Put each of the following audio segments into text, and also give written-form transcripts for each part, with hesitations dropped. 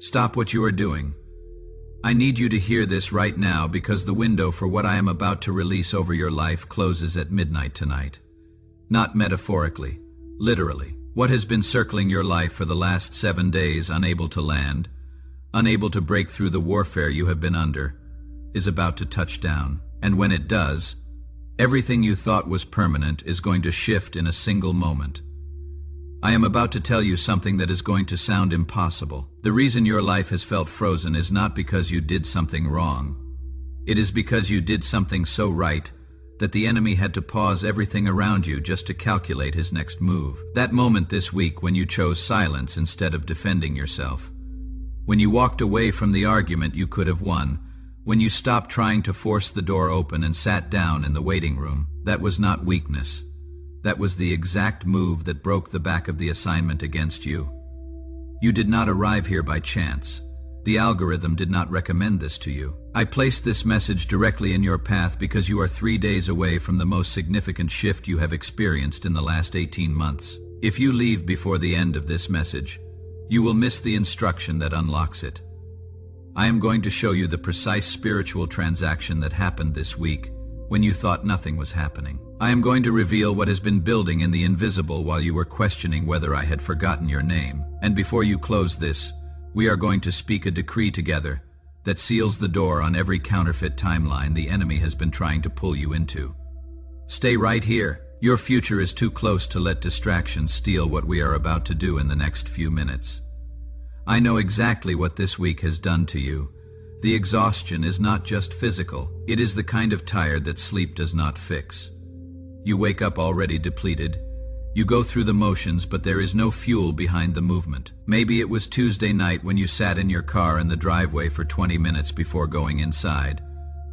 Stop what you are doing. I need you to hear this right now because the window for what I am about to release over your life closes at midnight tonight. Not metaphorically, literally. What has been circling your life for the last 7 days, unable to land, unable to break through the warfare you have been under, is about to touch down. And when it does, everything you thought was permanent is going to shift in a single moment. I am about to tell you something that is going to sound impossible. The reason your life has felt frozen is not because you did something wrong. It is because you did something so right that the enemy had to pause everything around you just to calculate his next move. That moment this week when you chose silence instead of defending yourself. When you walked away from the argument you could have won. When you stopped trying to force the door open and sat down in the waiting room. That was not weakness. That was the exact move that broke the back of the assignment against you. You did not arrive here by chance. The algorithm did not recommend this to you. I placed this message directly in your path because you are 3 days away from the most significant shift you have experienced in the last 18 months. If you leave before the end of this message, you will miss the instruction that unlocks it. I am going to show you the precise spiritual transaction that happened this week when you thought nothing was happening. I am going to reveal what has been building in the invisible while you were questioning whether I had forgotten your name. And before you close this, we are going to speak a decree together that seals the door on every counterfeit timeline the enemy has been trying to pull you into. Stay right here. Your future is too close to let distractions steal what we are about to do in the next few minutes. I know exactly what this week has done to you. The exhaustion is not just physical. It is the kind of tired that sleep does not fix. You wake up already depleted. You go through the motions, but there is no fuel behind the movement. Maybe it was Tuesday night when you sat in your car in the driveway for 20 minutes before going inside,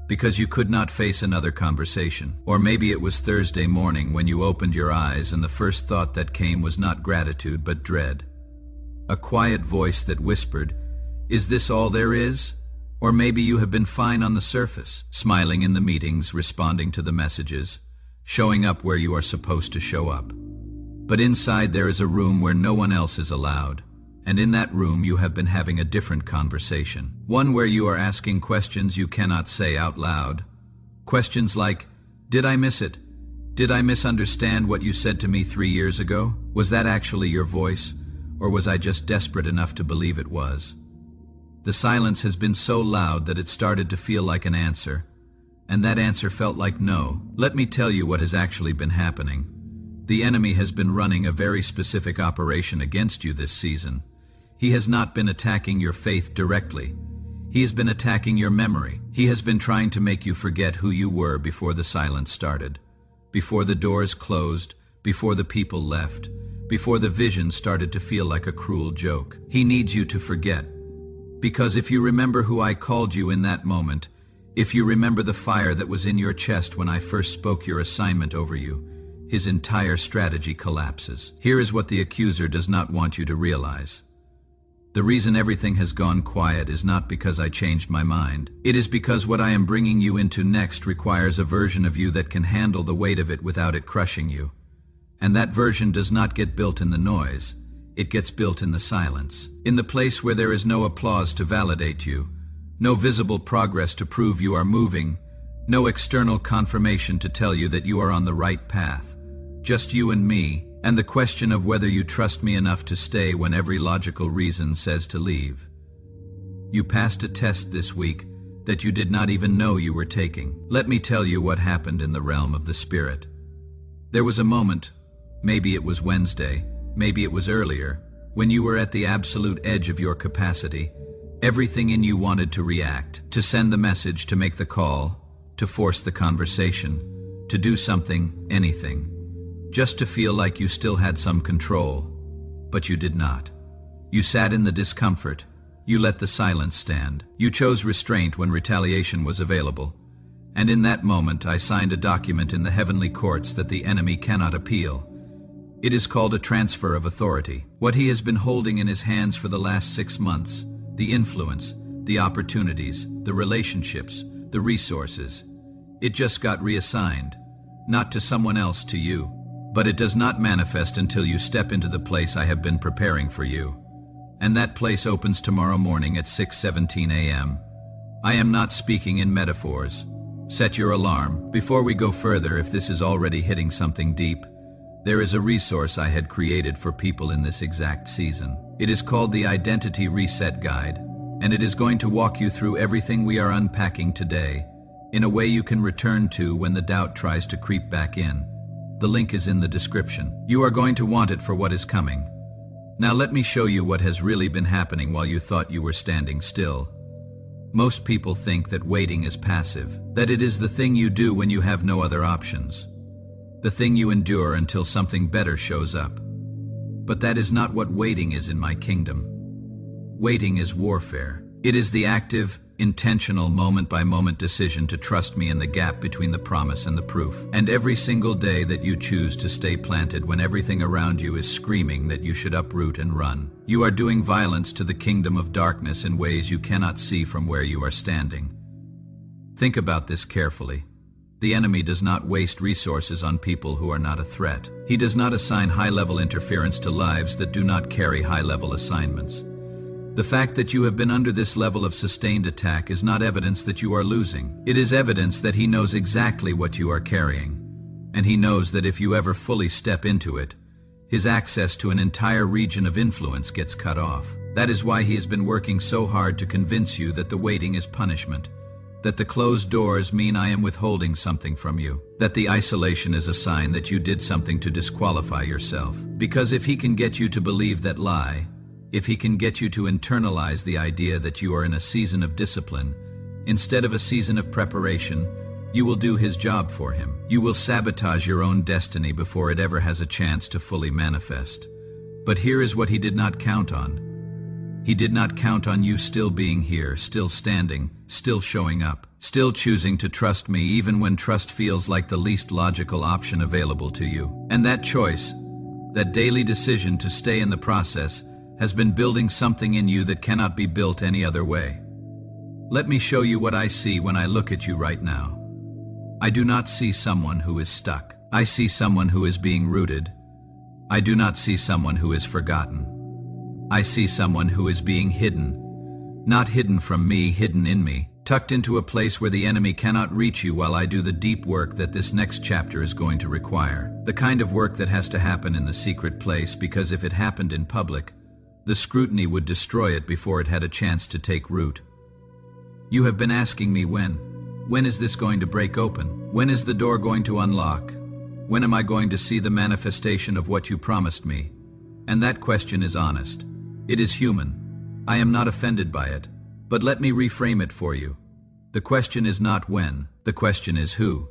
because you could not face another conversation. Or maybe it was Thursday morning when you opened your eyes and the first thought that came was not gratitude but dread. A quiet voice that whispered, "Is this all there is?" Or maybe you have been fine on the surface, smiling in the meetings, responding to the messages, showing up where you are supposed to show up. But inside there is a room where no one else is allowed, and in that room you have been having a different conversation. One where you are asking questions you cannot say out loud. Questions like, did I miss it? Did I misunderstand what you said to me 3 years ago? Was that actually your voice, or was I just desperate enough to believe it was? The silence has been so loud that it started to feel like an answer, and that answer felt like no. Let me tell you what has actually been happening. The enemy has been running a very specific operation against you this season. He has not been attacking your faith directly. He has been attacking your memory. He has been trying to make you forget who you were before the silence started, before the doors closed, before the people left, before the vision started to feel like a cruel joke. He needs you to forget. Because if you remember who I called you in that moment, if you remember the fire that was in your chest when I first spoke your assignment over you, his entire strategy collapses. Here is what the accuser does not want you to realize. The reason everything has gone quiet is not because I changed my mind. It is because what I am bringing you into next requires a version of you that can handle the weight of it without it crushing you. And that version does not get built in the noise. It gets built in the silence. In the place where there is no applause to validate you, no visible progress to prove you are moving, no external confirmation to tell you that you are on the right path. Just you and me, and the question of whether you trust me enough to stay when every logical reason says to leave. You passed a test this week that you did not even know you were taking. Let me tell you what happened in the realm of the spirit. There was a moment, maybe it was Wednesday, maybe it was earlier, when you were at the absolute edge of your capacity. Everything in you wanted to react, to send the message, to make the call, to force the conversation, to do something, anything. Just to feel like you still had some control, but you did not. You sat in the discomfort. You let the silence stand. You chose restraint when retaliation was available. And in that moment, I signed a document in the heavenly courts that the enemy cannot appeal. It is called a transfer of authority. What he has been holding in his hands for the last 6 months, the influence, the opportunities, the relationships, the resources, it just got reassigned, not to someone else, to you. But it does not manifest until you step into the place I have been preparing for you. And that place opens tomorrow morning at 6:17 a.m. I am not speaking in metaphors. Set your alarm. Before we go further, if this is already hitting something deep, there is a resource I had created for people in this exact season. It is called the Identity Reset Guide, and it is going to walk you through everything we are unpacking today in a way you can return to when the doubt tries to creep back in. The link is in the description. You are going to want it for what is coming. Now let me show you what has really been happening while you thought you were standing still. Most people think that waiting is passive, that it is the thing you do when you have no other options, the thing you endure until something better shows up. But that is not what waiting is in my kingdom. Waiting is warfare. It is the active, intentional, moment-by-moment decision to trust me in the gap between the promise and the proof. And every single day that you choose to stay planted when everything around you is screaming that you should uproot and run, you are doing violence to the kingdom of darkness in ways you cannot see from where you are standing. Think about this carefully. The enemy does not waste resources on people who are not a threat. He does not assign high-level interference to lives that do not carry high-level assignments. The fact that you have been under this level of sustained attack is not evidence that you are losing. It is evidence that he knows exactly what you are carrying, and he knows that if you ever fully step into it, his access to an entire region of influence gets cut off. That is why he has been working so hard to convince you that the waiting is punishment, that the closed doors mean I am withholding something from you, that the isolation is a sign that you did something to disqualify yourself. Because if he can get you to believe that lie, if he can get you to internalize the idea that you are in a season of discipline, instead of a season of preparation, you will do his job for him. You will sabotage your own destiny before it ever has a chance to fully manifest. But here is what he did not count on. He did not count on you still being here, still standing, still showing up, still choosing to trust me even when trust feels like the least logical option available to you. And that choice, that daily decision to stay in the process, has been building something in you that cannot be built any other way. Let me show you what I see when I look at you right now. I do not see someone who is stuck. I see someone who is being rooted. I do not see someone who is forgotten. I see someone who is being hidden. Not hidden from me, hidden in me, tucked into a place where the enemy cannot reach you while I do the deep work that this next chapter is going to require. The kind of work that has to happen in the secret place, because if it happened in public, the scrutiny would destroy it before it had a chance to take root. You have been asking me when. When is this going to break open? When is the door going to unlock? When am I going to see the manifestation of what you promised me? And that question is honest. It is human. I am not offended by it. But let me reframe it for you. The question is not when. The question is who.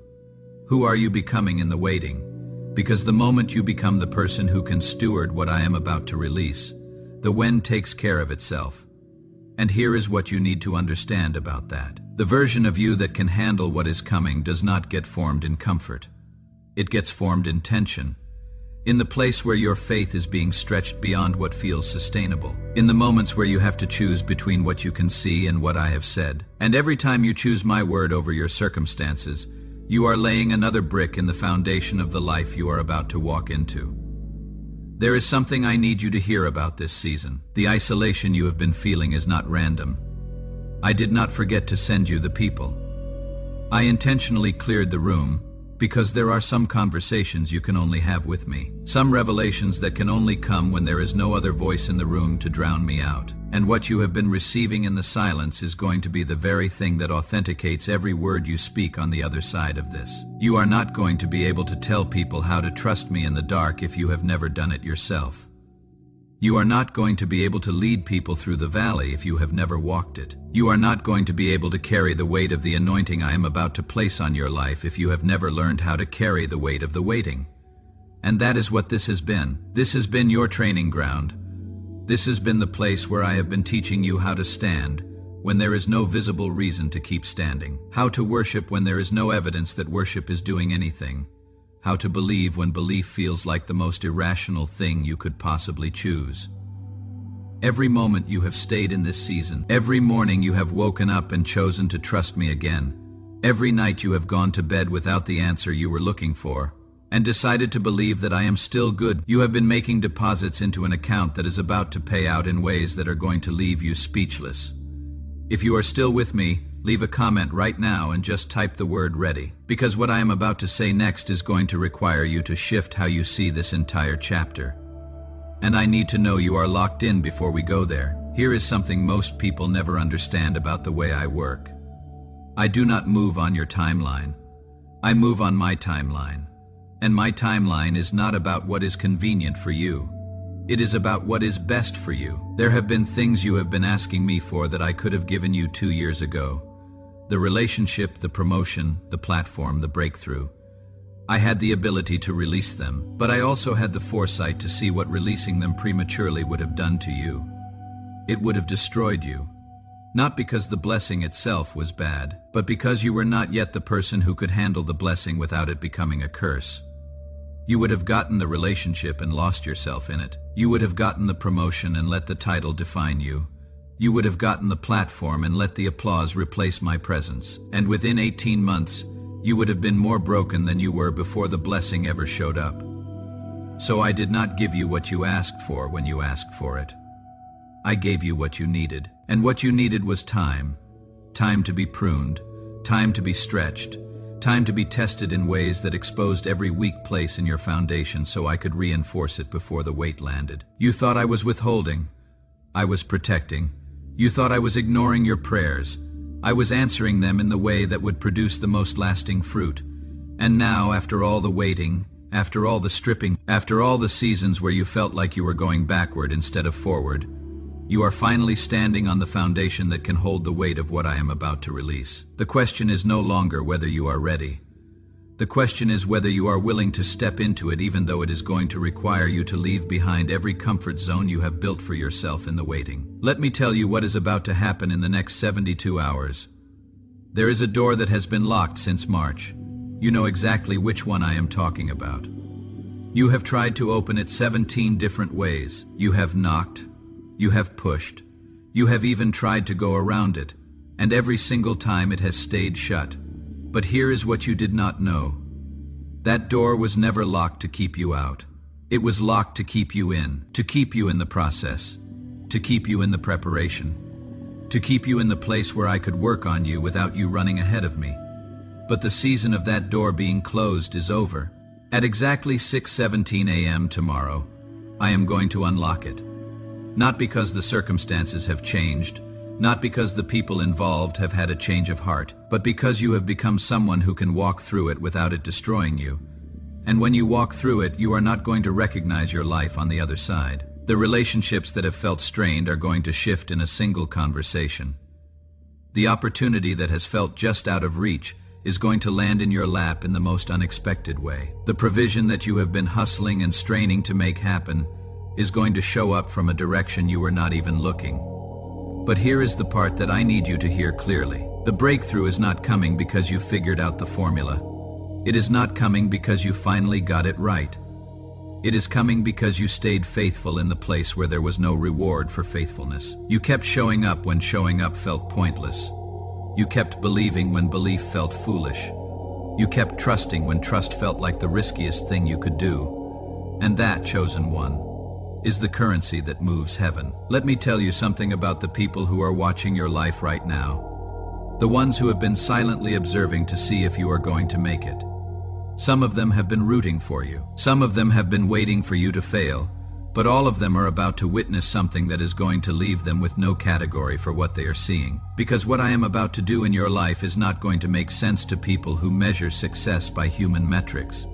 Who are you becoming in the waiting? Because the moment you become the person who can steward what I am about to release, the when takes care of itself. And here is what you need to understand about that. The version of you that can handle what is coming does not get formed in comfort. It gets formed in tension, in the place where your faith is being stretched beyond what feels sustainable, in the moments where you have to choose between what you can see and what I have said. And every time you choose my word over your circumstances, you are laying another brick in the foundation of the life you are about to walk into. There is something I need you to hear about this season. The isolation you have been feeling is not random. I did not forget to send you the people. I intentionally cleared the room because there are some conversations you can only have with me. Some revelations that can only come when there is no other voice in the room to drown me out. And what you have been receiving in the silence is going to be the very thing that authenticates every word you speak on the other side of this. You are not going to be able to tell people how to trust me in the dark if you have never done it yourself. You are not going to be able to lead people through the valley if you have never walked it. You are not going to be able to carry the weight of the anointing I am about to place on your life if you have never learned how to carry the weight of the waiting. And that is what this has been. This has been your training ground. This has been the place where I have been teaching you how to stand when there is no visible reason to keep standing. How to worship when there is no evidence that worship is doing anything. How to believe when belief feels like the most irrational thing you could possibly choose. Every moment you have stayed in this season, every morning you have woken up and chosen to trust me again, every night you have gone to bed without the answer you were looking for, and decided to believe that I am still good. You have been making deposits into an account that is about to pay out in ways that are going to leave you speechless. If you are still with me, leave a comment right now and just type the word ready, because what I am about to say next is going to require you to shift how you see this entire chapter. And I need to know you are locked in before we go there. Here is something most people never understand about the way I work. I do not move on your timeline. I move on my timeline. And my timeline is not about what is convenient for you. It is about what is best for you. There have been things you have been asking me for that I could have given you 2 years ago. The relationship, the promotion, the platform, the breakthrough. I had the ability to release them, but I also had the foresight to see what releasing them prematurely would have done to you. It would have destroyed you. Not because the blessing itself was bad, but because you were not yet the person who could handle the blessing without it becoming a curse. You would have gotten the relationship and lost yourself in it. You would have gotten the promotion and let the title define you. You would have gotten the platform and let the applause replace my presence. And within 18 months, you would have been more broken than you were before the blessing ever showed up. So I did not give you what you asked for when you asked for it. I gave you what you needed. And what you needed was time. Time to be pruned. Time to be stretched. Time to be tested in ways that exposed every weak place in your foundation so I could reinforce it before the weight landed. You thought I was withholding. I was protecting. You thought I was ignoring your prayers. I was answering them in the way that would produce the most lasting fruit. And now, after all the waiting, after all the stripping, after all the seasons where you felt like you were going backward instead of forward, you are finally standing on the foundation that can hold the weight of what I am about to release. The question is no longer whether you are ready. The question is whether you are willing to step into it, even though it is going to require you to leave behind every comfort zone you have built for yourself in the waiting. Let me tell you what is about to happen in the next 72 hours. There is a door that has been locked since March. You know exactly which one I am talking about. You have tried to open it 17 different ways. You have knocked. You have pushed. You have even tried to go around it, and every single time it has stayed shut. But here is what you did not know. That door was never locked to keep you out. It was locked to keep you in, to keep you in the process, to keep you in the preparation, to keep you in the place where I could work on you without you running ahead of me. But the season of that door being closed is over. At exactly 6:17 a.m. tomorrow, I am going to unlock it. Not because the circumstances have changed, not because the people involved have had a change of heart, but because you have become someone who can walk through it without it destroying you. And when you walk through it, you are not going to recognize your life on the other side. The relationships that have felt strained are going to shift in a single conversation. The opportunity that has felt just out of reach is going to land in your lap in the most unexpected way. The provision that you have been hustling and straining to make happen is going to show up from a direction you were not even looking. But here is the part that I need you to hear clearly. The breakthrough is not coming because you figured out the formula. It is not coming because you finally got it right. It is coming because you stayed faithful in the place where there was no reward for faithfulness. You kept showing up when showing up felt pointless. You kept believing when belief felt foolish. You kept trusting when trust felt like the riskiest thing you could do. And that, chosen one, is the currency that moves heaven. Let me tell you something about the people who are watching your life right now. The ones who have been silently observing to see if you are going to make it. Some of them have been rooting for you. Some of them have been waiting for you to fail. But all of them are about to witness something that is going to leave them with no category for what they are seeing. Because what I am about to do in your life is not going to make sense to people who measure success by human metrics.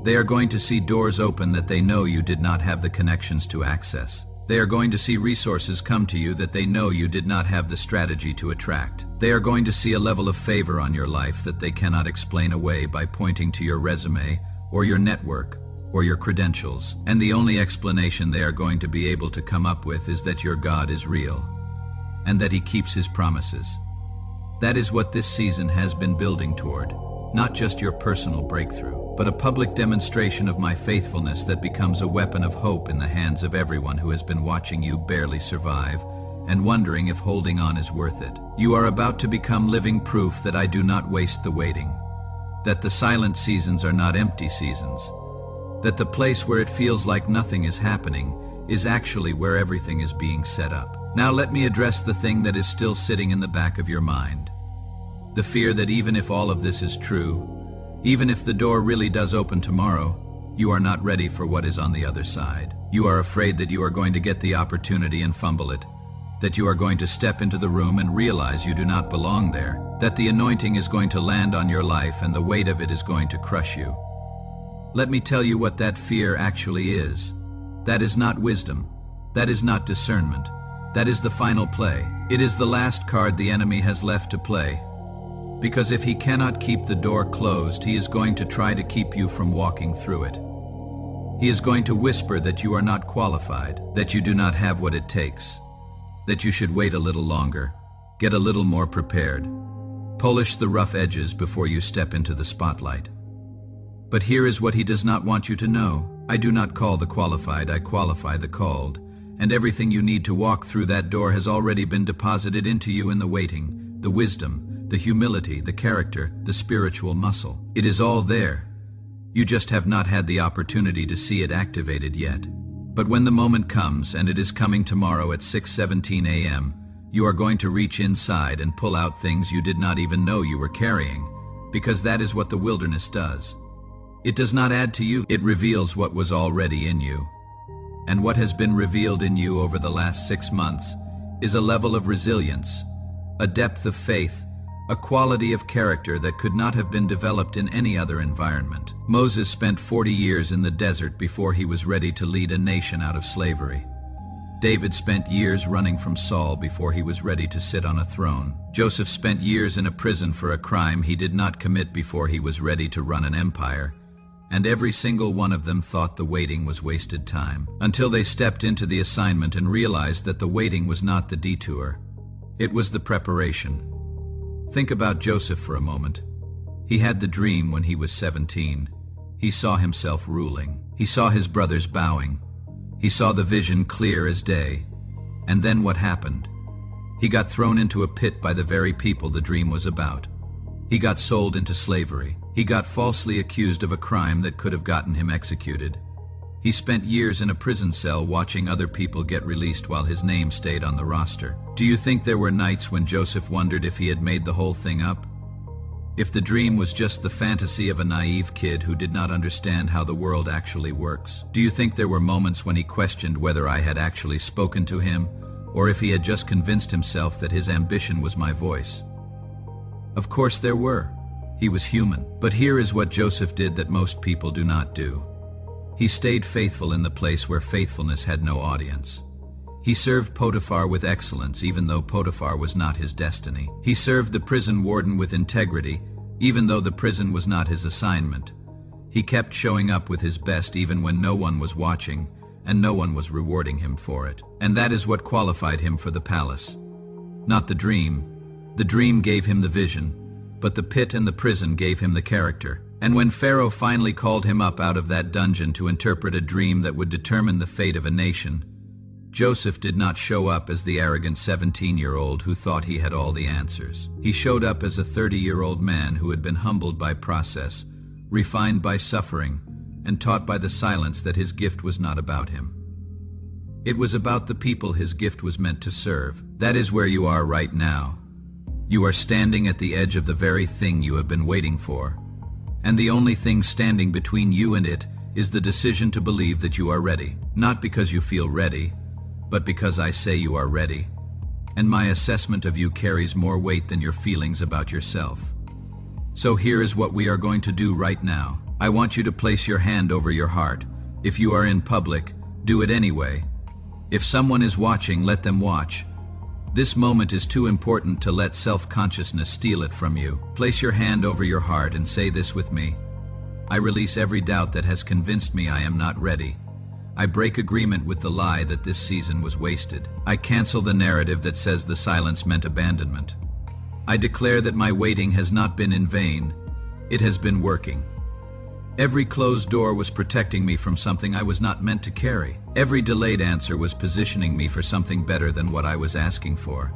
They are going to see doors open that they know you did not have the connections to access. They are going to see resources come to you that they know you did not have the strategy to attract. They are going to see a level of favor on your life that they cannot explain away by pointing to your resume or your network or your credentials. And the only explanation they are going to be able to come up with is that your God is real and that He keeps His promises. That is what this season has been building toward. Not just your personal breakthrough, but a public demonstration of my faithfulness that becomes a weapon of hope in the hands of everyone who has been watching you barely survive and wondering if holding on is worth it. You are about to become living proof that I do not waste the waiting. that the silent seasons are not empty seasons, that the place where it feels like nothing is happening is actually where everything is being set up. Now let me address the thing that is still sitting in the back of your mind. The fear that even if all of this is true, even if the door really does open tomorrow, you are not ready for what is on the other side. You are afraid that you are going to get the opportunity and fumble it, that you are going to step into the room and realize you do not belong there, that the anointing is going to land on your life and the weight of it is going to crush you. Let me tell you what that fear actually is. That is not wisdom. That is not discernment. That is the final play. It is the last card the enemy has left to play. Because if he cannot keep the door closed, he is going to try to keep you from walking through it. He is going to whisper that you are not qualified, that you do not have what it takes, that you should wait a little longer, get a little more prepared, polish the rough edges before you step into the spotlight. But here is what he does not want you to know. I do not call the qualified, I qualify the called, and everything you need to walk through that door has already been deposited into you in the waiting, the wisdom, the humility, the character, the spiritual muscle. It is all there. You just have not had the opportunity to see it activated yet. But when the moment comes, and it is coming tomorrow at 6:17 a.m., you are going to reach inside and pull out things you did not even know you were carrying, because that is what the wilderness does. It does not add to you, it reveals what was already in you. And what has been revealed in you over the last 6 months is a level of resilience, a depth of faith, a quality of character that could not have been developed in any other environment. Moses spent 40 years in the desert before he was ready to lead a nation out of slavery. David spent years running from Saul before he was ready to sit on a throne. Joseph spent years in a prison for a crime he did not commit before he was ready to run an empire. And every single one of them thought the waiting was wasted time, until they stepped into the assignment and realized that the waiting was not the detour. It was the preparation. Think about Joseph for a moment. He had the dream when he was 17. He saw himself ruling. He saw his brothers bowing. He saw the vision clear as day. And then what happened? He got thrown into a pit by the very people the dream was about. He got sold into slavery. He got falsely accused of a crime that could have gotten him executed. He spent years in a prison cell watching other people get released while his name stayed on the roster. Do you think there were nights when Joseph wondered if he had made the whole thing up? If the dream was just the fantasy of a naive kid who did not understand how the world actually works? Do you think there were moments when he questioned whether I had actually spoken to him, or if he had just convinced himself that his ambition was my voice? Of course there were. He was human. But here is what Joseph did that most people do not do. He stayed faithful in the place where faithfulness had no audience. He served Potiphar with excellence, even though Potiphar was not his destiny. He served the prison warden with integrity, even though the prison was not his assignment. He kept showing up with his best even when no one was watching, and no one was rewarding him for it. And that is what qualified him for the palace. Not the dream. The dream gave him the vision, but the pit and the prison gave him the character. And when Pharaoh finally called him up out of that dungeon to interpret a dream that would determine the fate of a nation, Joseph did not show up as the arrogant 17-year-old who thought he had all the answers. He showed up as a 30-year-old man who had been humbled by process, refined by suffering, and taught by the silence that his gift was not about him. It was about the people his gift was meant to serve. That is where you are right now. You are standing at the edge of the very thing you have been waiting for. And the only thing standing between you and it is the decision to believe that you are ready. Not because you feel ready, but because I say you are ready. And my assessment of you carries more weight than your feelings about yourself. So here is what we are going to do right now. I want you to place your hand over your heart. If you are in public, do it anyway. If someone is watching, let them watch. This moment is too important to let self-consciousness steal it from you. Place your hand over your heart and say this with me. I release every doubt that has convinced me I am not ready. I break agreement with the lie that this season was wasted. I cancel the narrative that says the silence meant abandonment. I declare that my waiting has not been in vain. It has been working. Every closed door was protecting me from something I was not meant to carry. Every delayed answer was positioning me for something better than what I was asking for.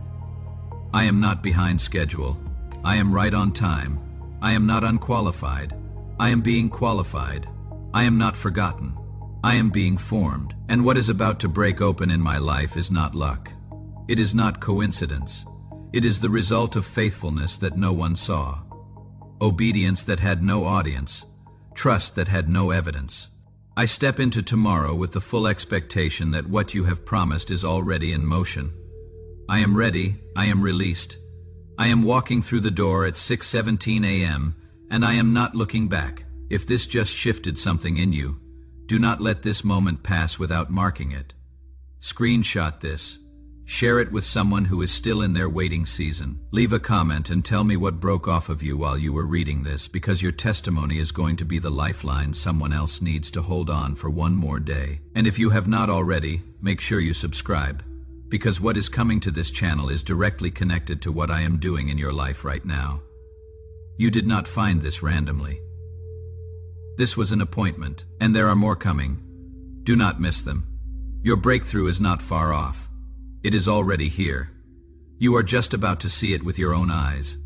I am not behind schedule. I am right on time. I am not unqualified. I am being qualified. I am not forgotten. I am being formed. And what is about to break open in my life is not luck. It is not coincidence. It is the result of faithfulness that no one saw. Obedience that had no audience. Trust that had no evidence. I step into tomorrow with the full expectation that what you have promised is already in motion. I am ready. I am released. I am walking through the door at 6:17 a.m., and I am not looking back. If this just shifted something in you, do not let this moment pass without marking it. Screenshot this. Share it with someone who is still in their waiting season. Leave a comment and tell me what broke off of you while you were reading this, because your testimony is going to be the lifeline someone else needs to hold on for one more day. And if you have not already, make sure you subscribe, because what is coming to this channel is directly connected to what I am doing in your life right now. You did not find this randomly. This was an appointment, and there are more coming. Do not miss them. Your breakthrough is not far off. It is already here. You are just about to see it with your own eyes.